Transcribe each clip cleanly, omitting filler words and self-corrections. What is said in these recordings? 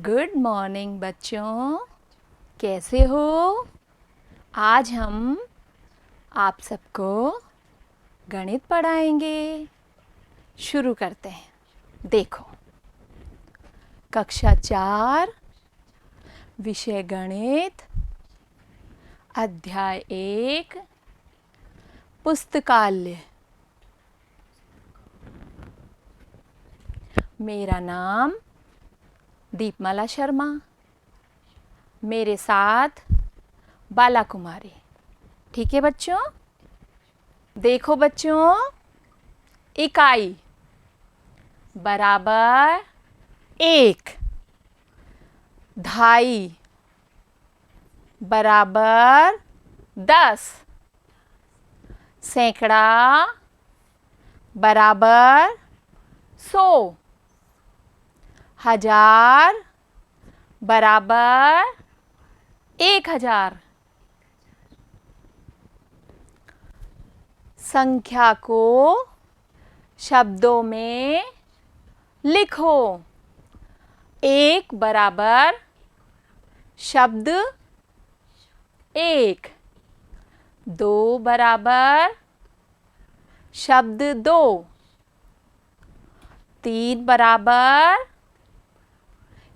Good morning बच्चों, कैसे हो? आज हम आप सबको गणित पढ़ाएंगे। शुरू करते हैं। देखो, कक्षा 4, विषय गणित, अध्याय 1, पुस्तकालय। मेरा नाम दीपमाला शर्मा, मेरे साथ बाला कुमारी। ठीक है बच्चों? देखो बच्चों, इकाई बराबर 1, ढाई बराबर 10, सैकड़ा बराबर 100, हजार बराबर 1000। संख्या को शब्दों में लिखो। 1 बराबर शब्द 1, 2 बराबर शब्द 2, 3 बराबर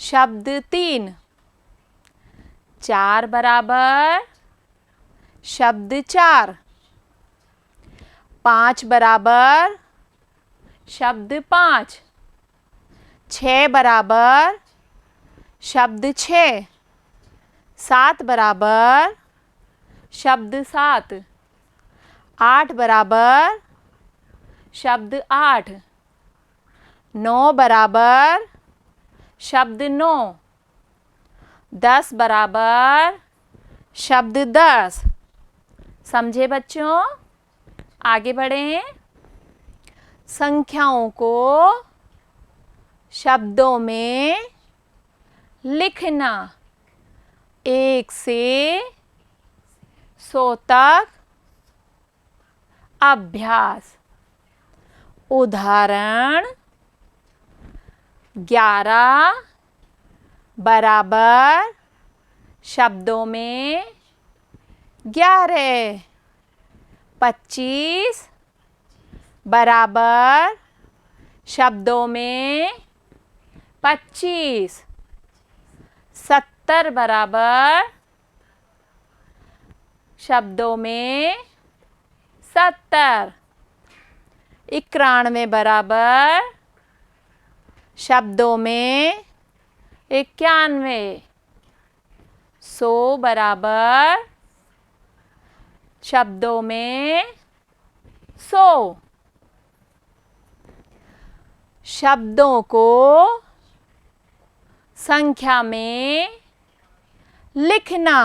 शब्द 3, 4 बराबर शब्द 4, 5 बराबर शब्द 5, 6 बराबर शब्द 6, 7 बराबर शब्द 7, 8 बराबर शब्द 8, 9 बराबर शब्द 9, 10 बराबर शब्द 10। समझे बच्चों? आगे बढ़ें। संख्याओं को शब्दों में लिखना। 1 से 100 तक अभ्यास। उदाहरण 11 बराबर शब्दों में 11, 25 बराबर शब्दों में 25, 70 बराबर शब्दों में 70, 91 बराबर शब्दों में 91, 100 बराबर शब्दों में 100। शब्दों को संख्या में लिखना।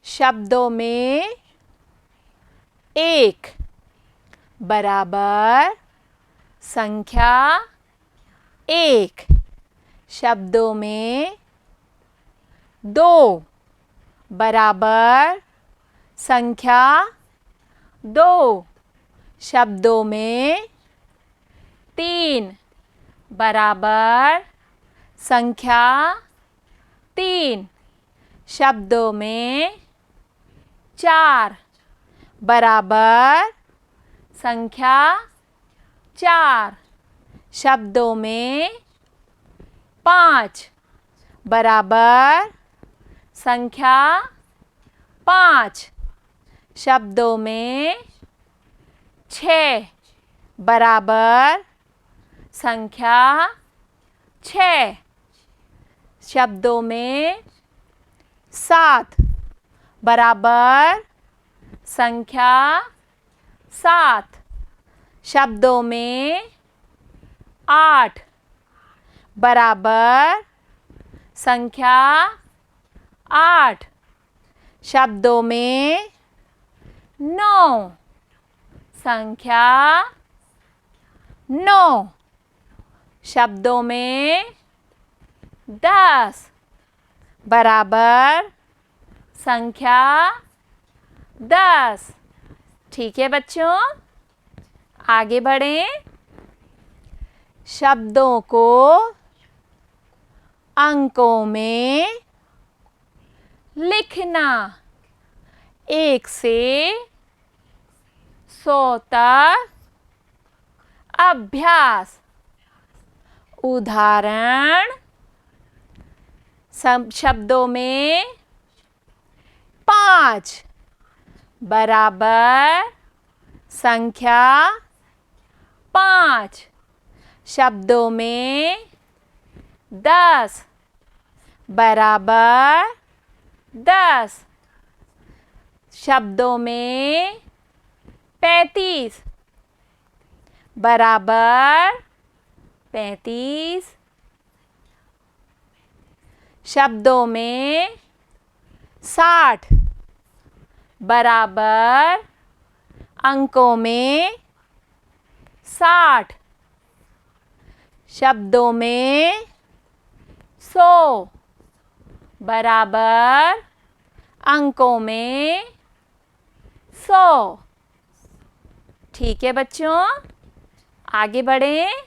शब्दों में 1 बराबर संख्या 1, शब्दों में 2 बराबर संख्या 2, शब्दों में 3 बराबर संख्या 3, शब्दों में 4 बराबर संख्या 4, शब्दों में 5 बराबर संख्या 5, शब्दों में 6 बराबर संख्या 6, शब्दों में 7 बराबर संख्या 7, शब्दों में 8 बराबर संख्या 8, शब्दों में 9 संख्या 9, शब्दों में 10 बराबर संख्या 10। ठीक है बच्चों? आगे बढ़ें। शब्दों को अंकों में लिखना। 1 से 100 तक अभ्यास। उदाहरण शब्दों में 5 बराबर संख्या 5। शब्दों में 10 बराबर 10। शब्दों में 35 बराबर 35। शब्दों में 60 बराबर अंकों में 60। शब्दों में 100 बराबर अंकों में 100। ठीक है बच्चों, आगे बढ़ें।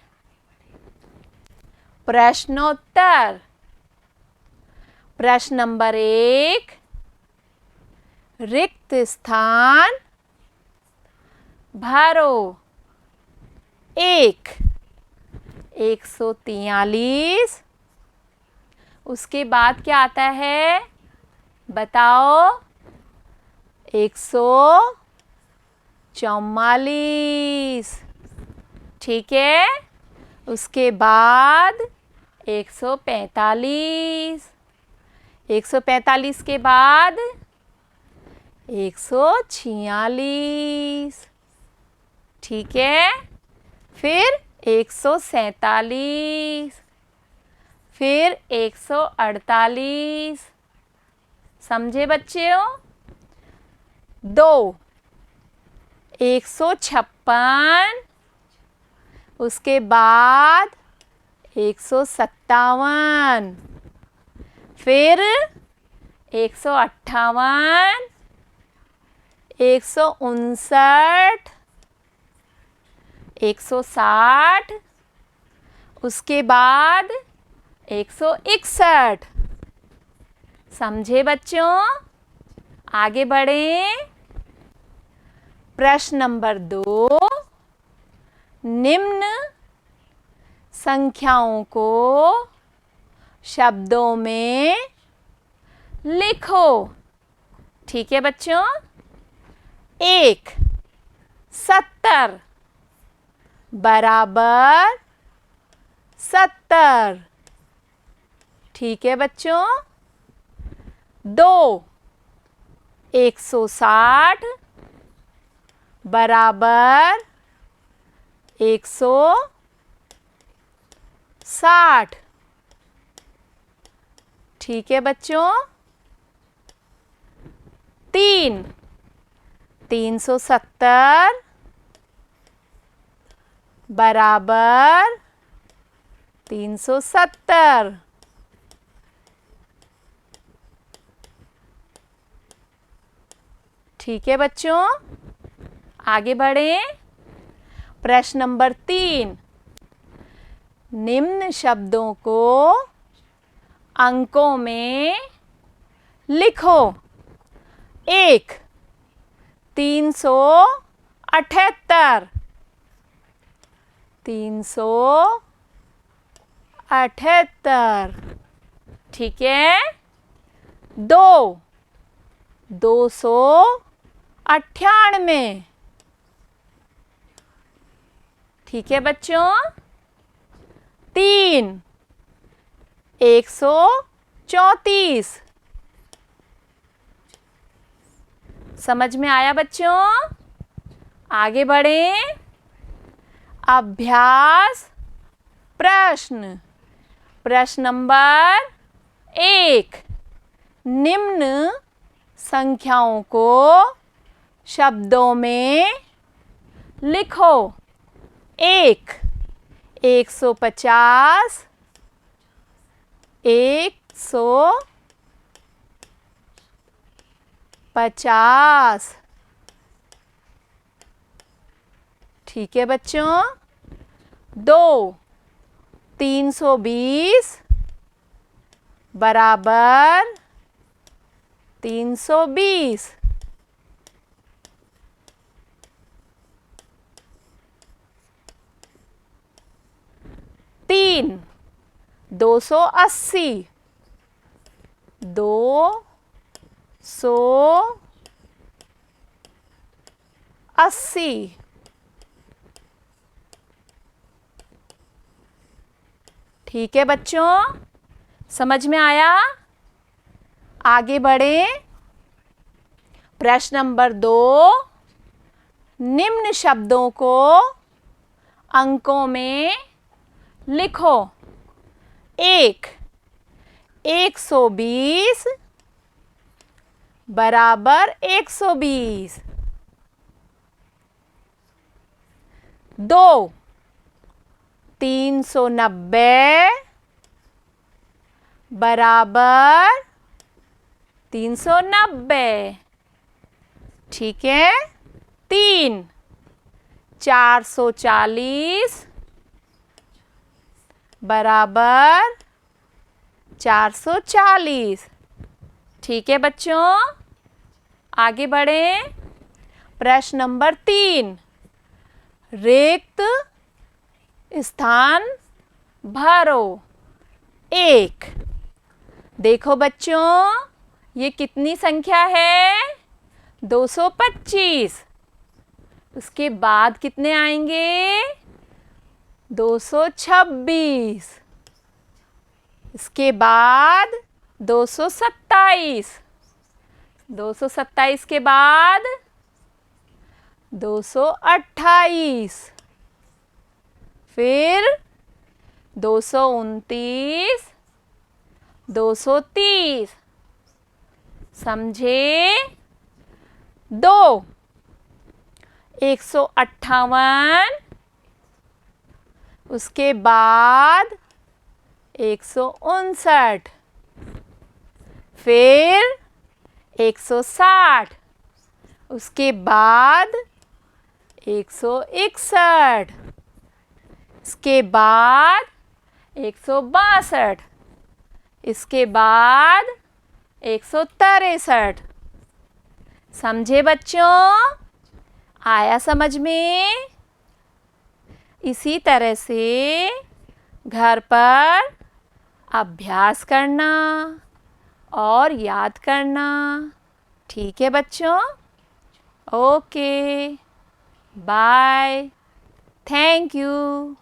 प्रश्नोत्तर। प्रश्न नंबर 1, रिक्त स्थान भरो। 143। उसके बाद क्या आता है बताओ? 144। ठीक है, उसके बाद 145। 145 के बाद 146। ठीक है, फिर 147, फिर 148। समझे बच्चों? 2 156। उसके बाद 157, फिर 158, 159, 160। उसके बाद 161। समझे बच्चों? आगे बढ़ें। प्रश्न नंबर 2, निम्न संख्याओं को शब्दों में लिखो। ठीक है बच्चों? 1 70 बराबर 70। ठीक है बच्चों? 2 160 बराबर 160। ठीक है बच्चों? 3 370 बराबर 370। ठीक है बच्चों, आगे बढ़ें। प्रश्न नंबर 3, निम्न शब्दों को अंकों में लिखो। 1 378 378। ठीक है। 2 298। ठीक है बच्चों? 3 134। समझ में आया बच्चों? आगे बढ़ें। अभ्यास प्रश्न। प्रश्न नंबर 1, निम्न संख्याओं को शब्दों में लिखो। 1 150 150। ठीक है बच्चों? 2 320 बराबर 320। 3 280। 280। ठीक है बच्चों, समझ में आया? आगे बढ़े। प्रश्न नंबर 2, निम्न शब्दों को अंकों में लिखो। 1 120 बराबर 120। 2 390 बराबर 390। ठीक है। 3 440 बराबर 440। ठीक है बच्चों, आगे बढ़ें। प्रश्न नंबर 3, रिक्त स्थान भरो। 1 देखो बच्चों, ये कितनी संख्या है? 225। उसके बाद कितने आएंगे? 226। इसके बाद 227। 227 के बाद 228। फिर 229, 230। समझे? 2 158। उसके बाद 159। फिर 160। उसके बाद 161। इसके बाद 162। इसके बाद 163। समझे बच्चों? आया समझ में? इसी तरह से घर पर अभ्यास करना और याद करना। ठीक है बच्चों? Okay, bye, thank you.